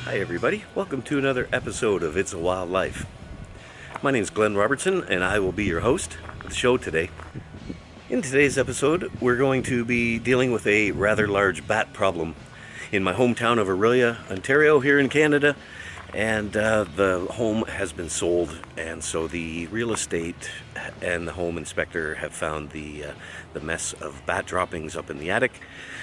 Hi everybody, welcome to another episode of It's a Wild Life. My name is Glenn Robertson and I will be your host of the show today. In today's episode, we're going to be dealing with a rather large bat problem in my hometown of Orillia, Ontario here in Canada, and the home has been sold, and so the real estate and the home inspector have found the mess of bat droppings up in the attic.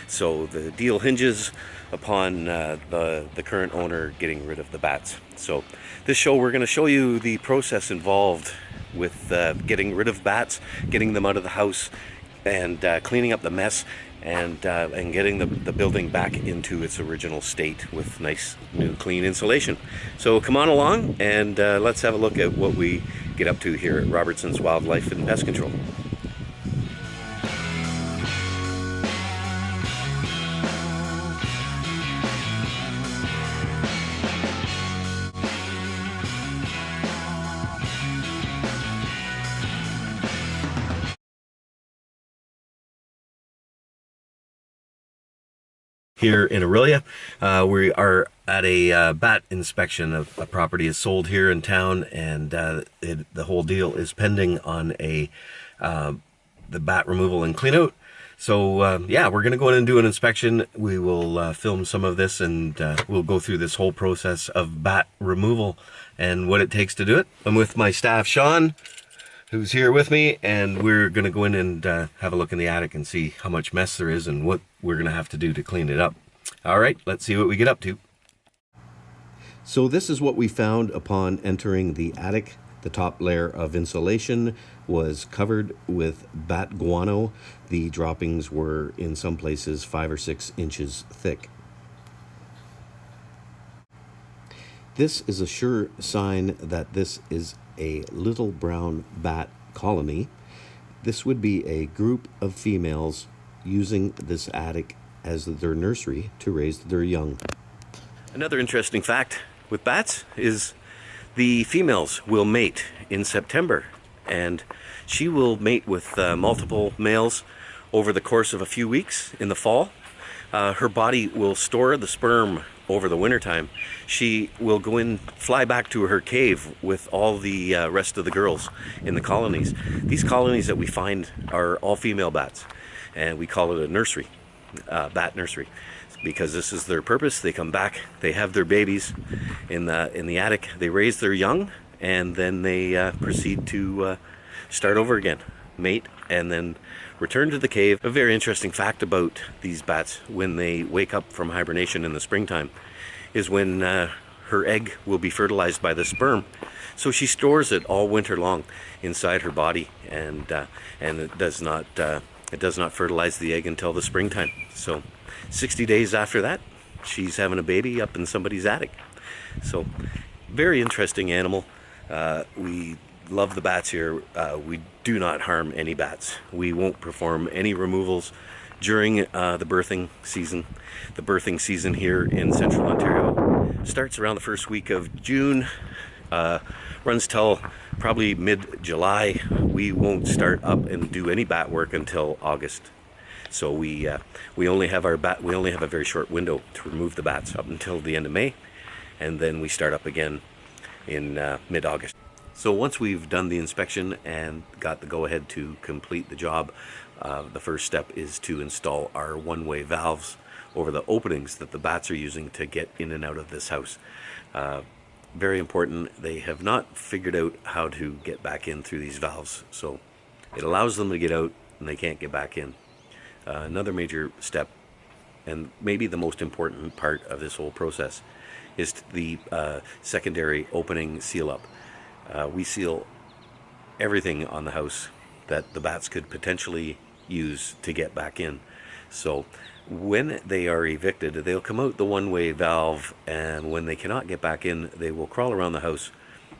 So the deal hinges upon the current owner getting rid of the bats. So this show, we're going to show you the process involved with getting rid of bats, getting them out of the house, and cleaning up the mess, and getting the building back into its original state with nice new clean insulation. So come on along and let's have a look at what we get up to here at Robertson's Wildlife and Pest Control. Here in Orillia, we are at a bat inspection of a property is sold here in town, and the whole deal is pending on the bat removal and clean out. So yeah, we're gonna go in and do an inspection. We will film some of this, and we'll go through this whole process of bat removal and what it takes to do it. I'm with my staff, Sean, who's here with me, and we're going to go in and have a look in the attic and see how much mess there is and what we're going to have to do to clean it up. All right, let's see what we get up to. So this is what we found upon entering the attic. The top layer of insulation was covered with bat guano. The droppings were in some places 5 or 6 inches thick. This is a sure sign that this is a little brown bat colony. This would be a group of females using this attic as their nursery to raise their young. Another interesting fact with bats is the females will mate in September, and she will mate with multiple males over the course of a few weeks in the fall. Her body will store the sperm over the wintertime. She will go in, fly back to her cave with all the rest of the girls in the colonies. These colonies that we find are all female bats, and we call it a nursery, bat nursery, because this is their purpose. They come back, they have their babies in the attic, they raise their young, and then they proceed to start over again, mate, and then return to the cave. A very interesting fact about these bats when they wake up from hibernation in the springtime is when her egg will be fertilized by the sperm. So she stores it all winter long inside her body, and it does not fertilize the egg until the springtime. So 60 days after that, she's having a baby up in somebody's attic. So very interesting animal. We love the bats here. We do not harm any bats. We won't perform any removals during the birthing season. The birthing season here in central Ontario starts around the first week of June, runs till probably mid-July. We won't start up and do any bat work until August. So we only have a very short window to remove the bats up until the end of May, and then we start up again in mid-August. So once we've done the inspection and got the go-ahead to complete the job, the first step is to install our one-way valves over the openings that the bats are using to get in and out of this house. Very important. They have not figured out how to get back in through these valves, so it allows them to get out and they can't get back in. Another major step, and maybe the most important part of this whole process, is the secondary opening seal up. We seal everything on the house that the bats could potentially use to get back in. So when they are evicted, they'll come out the one-way valve, and when they cannot get back in, they will crawl around the house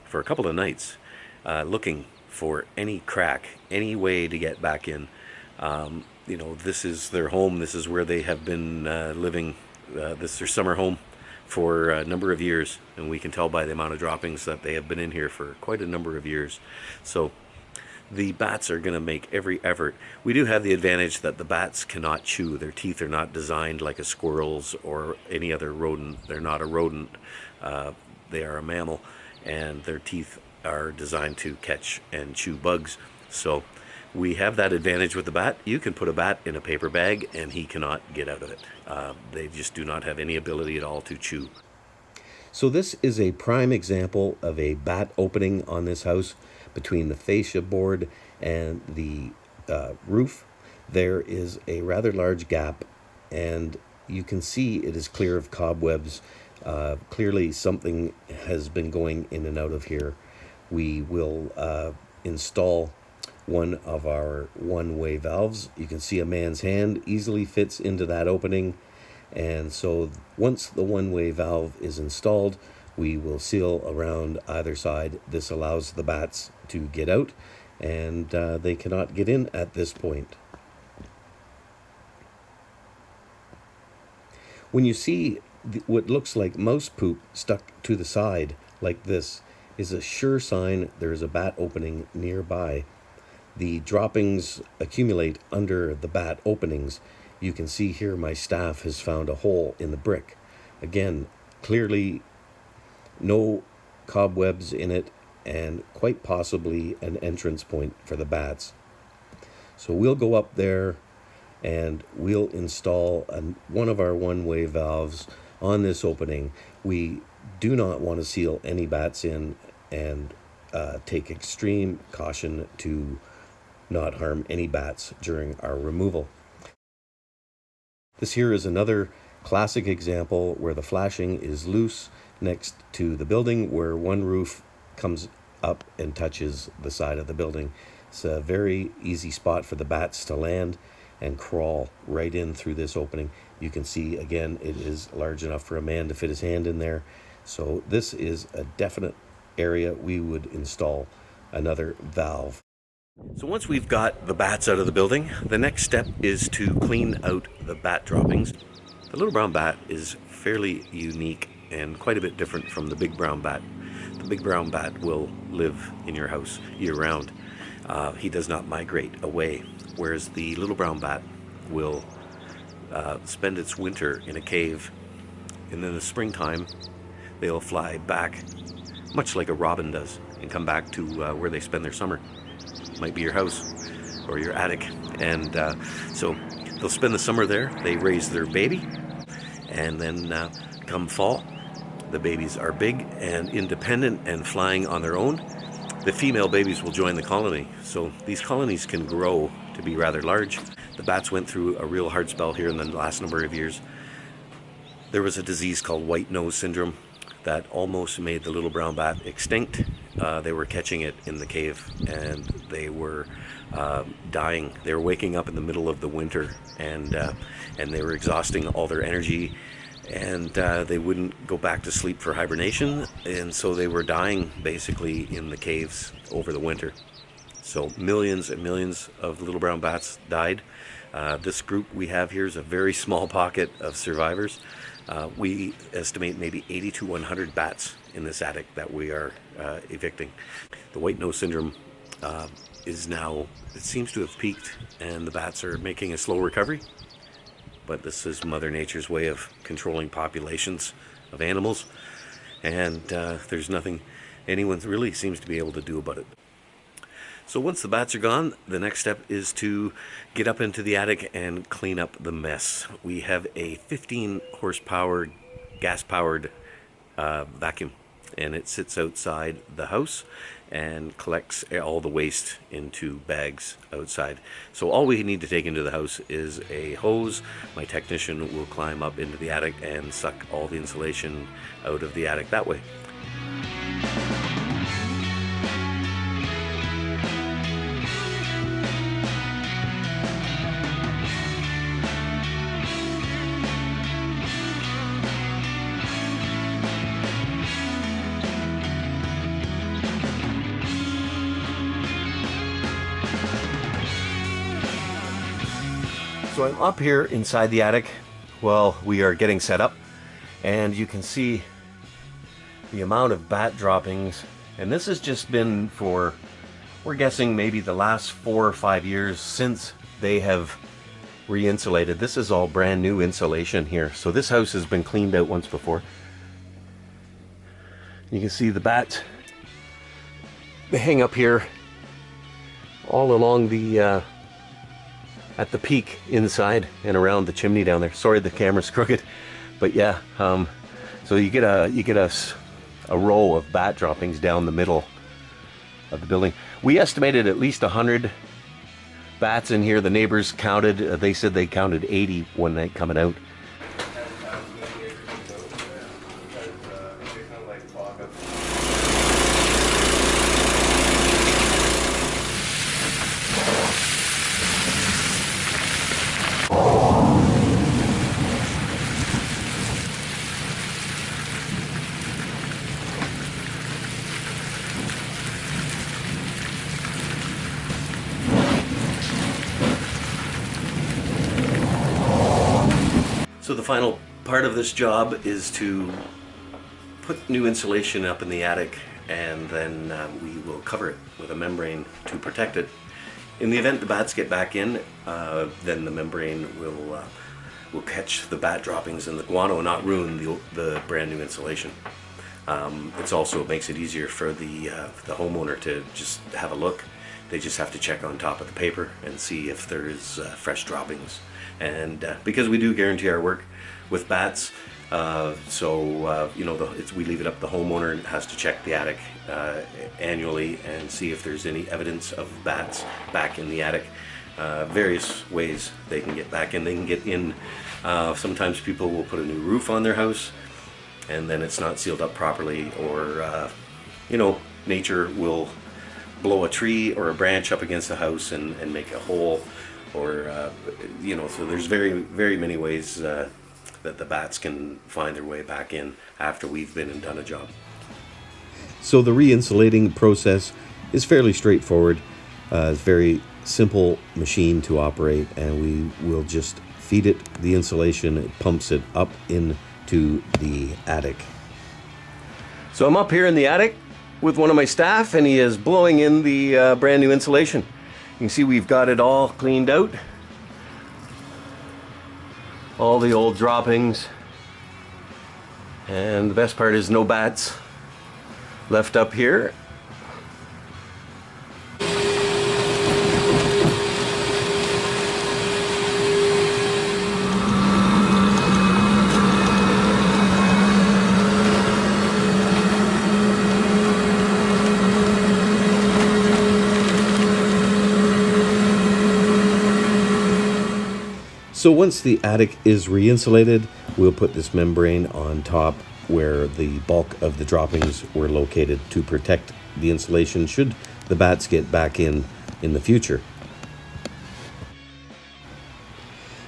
for a couple of nights looking for any crack, any way to get back in. You know, this is their home. This is where they have been living. This is their summer home for a number of years, and we can tell by the amount of droppings that they have been in here for quite a number of years. So the bats are going to make every effort. We do have the advantage that the bats cannot chew. Their teeth are not designed like a squirrel's or any other rodent. They're not a rodent. They are a mammal, and their teeth are designed to catch and chew bugs. So we have that advantage with the bat. You can put a bat in a paper bag and he cannot get out of it. They just do not have any ability at all to chew. So this is a prime example of a bat opening on this house. Between the fascia board and the roof, there is a rather large gap, and you can see it is clear of cobwebs. Clearly something has been going in and out of here. We will install one of our one-way valves. You can see a man's hand easily fits into that opening, and so once the one-way valve is installed, we will seal around either side. This allows the bats to get out, and they cannot get in at this point. When you see what looks like mouse poop stuck to the side like this, is a sure sign there is a bat opening nearby. The droppings accumulate under the bat openings. You can see here my staff has found a hole in the brick. Again, clearly no cobwebs in it, and quite possibly an entrance point for the bats. So we'll go up there and we'll install one of our one-way valves on this opening. We do not want to seal any bats in, and take extreme caution to not harm any bats during our removal. This here is another classic example where the flashing is loose next to the building, where one roof comes up and touches the side of the building. It's a very easy spot for the bats to land and crawl right in through this opening. You can see again it is large enough for a man to fit his hand in there. So this is a definite area we would install another valve. So once we've got the bats out of the building, the next step is to clean out the bat droppings. The little brown bat is fairly unique and quite a bit different from the big brown bat. The big brown bat will live in your house year-round. He does not migrate away, whereas the little brown bat will spend its winter in a cave, and in the springtime they'll fly back, much like a robin does, and come back to where they spend their summer. Might be your house or your attic, and so they'll spend the summer there. They raise their baby, and then come fall, the babies are big and independent and flying on their own. The female babies will join the colony, so these colonies can grow to be rather large. The bats went through a real hard spell here in the last number of years. There was a disease called white nose syndrome that almost made the little brown bat extinct. They were catching it in the cave, and they were dying. They were waking up in the middle of the winter, and they were exhausting all their energy, and they wouldn't go back to sleep for hibernation, and so they were dying basically in the caves over the winter. So millions and millions of little brown bats died. This group we have here is a very small pocket of survivors. We estimate maybe 80 to 100 bats in this attic that we are evicting. The white nose syndrome is now, it seems to have peaked, and the bats are making a slow recovery. But this is Mother Nature's way of controlling populations of animals, and there's nothing anyone really seems to be able to do about it. So once the bats are gone, the next step is to get up into the attic and clean up the mess. We have a 15 horsepower gas-powered vacuum, and it sits outside the house and collects all the waste into bags outside. So all we need to take into the house is a hose. My technician will climb up into the attic and suck all the insulation out of the attic that way. So I'm up here inside the attic while we are getting set up, and you can see the amount of bat droppings, and this has just been for we're guessing maybe the last 4 or 5 years since they have re-insulated. This is all brand new insulation here. So this house has been cleaned out once before. You can see the bats. They hang up here all along the at the peak inside and around the chimney down there. Sorry, the camera's crooked, but yeah. So you get a row of bat droppings down the middle of the building. We estimated at least 100 bats in here. The neighbors counted. They said they counted 80 one night coming out. So the final part of this job is to put new insulation up in the attic, and then we will cover it with a membrane to protect it. In the event the bats get back in, then the membrane will catch the bat droppings and the guano and not ruin the brand new insulation. It also makes it easier for the homeowner to just have a look. They just have to check on top of the paper and see if there's fresh droppings. And because we do guarantee our work with bats, you know, we leave it up. The homeowner has to check the attic annually and see if there's any evidence of bats back in the attic. Various ways they can get back in. They can get in. Sometimes people will put a new roof on their house, and then it's not sealed up properly, or you know, nature will blow a tree or a branch up against the house and make a hole. Or, you know, so there's very many ways that the bats can find their way back in after we've been and done a job. So the re-insulating process is fairly straightforward. It's a very simple machine to operate, and we will just feed it the insulation. It pumps it up into the attic. So I'm up here in the attic with one of my staff, and he is blowing in the brand new insulation. You can see we've got it all cleaned out. All the old droppings. And the best part is no bats left up here. So once the attic is re-insulated, we'll put this membrane on top where the bulk of the droppings were located to protect the insulation should the bats get back in the future.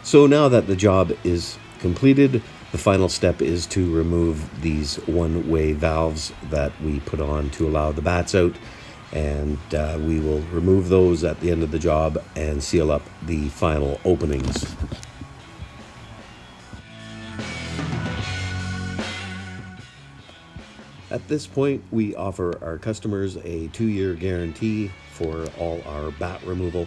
So now that the job is completed, the final step is to remove these one-way valves that we put on to allow the bats out, and we will remove those at the end of the job and seal up the final openings. At this point, we offer our customers a 2-year guarantee for all our bat removal.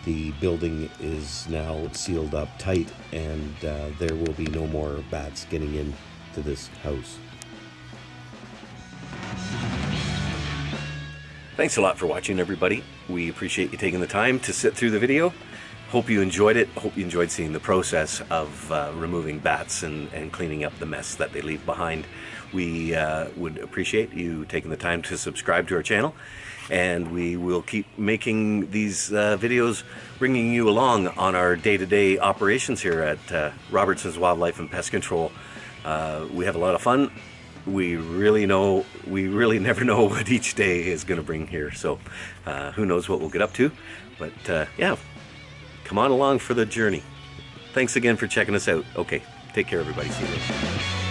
The building is now sealed up tight, and there will be no more bats getting into this house. Thanks a lot for watching, everybody. We appreciate you taking the time to sit through the video. Hope you enjoyed it. Hope you enjoyed seeing the process of removing bats and cleaning up the mess that they leave behind. We would appreciate you taking the time to subscribe to our channel, and we will keep making these videos, bringing you along on our day-to-day operations here at Robertson's Wildlife and Pest Control. We have a lot of fun. We really never know what each day is going to bring here, so who knows what we'll get up to. But yeah, come on along for the journey. Thanks again for checking us out. Okay, take care, everybody. See you later.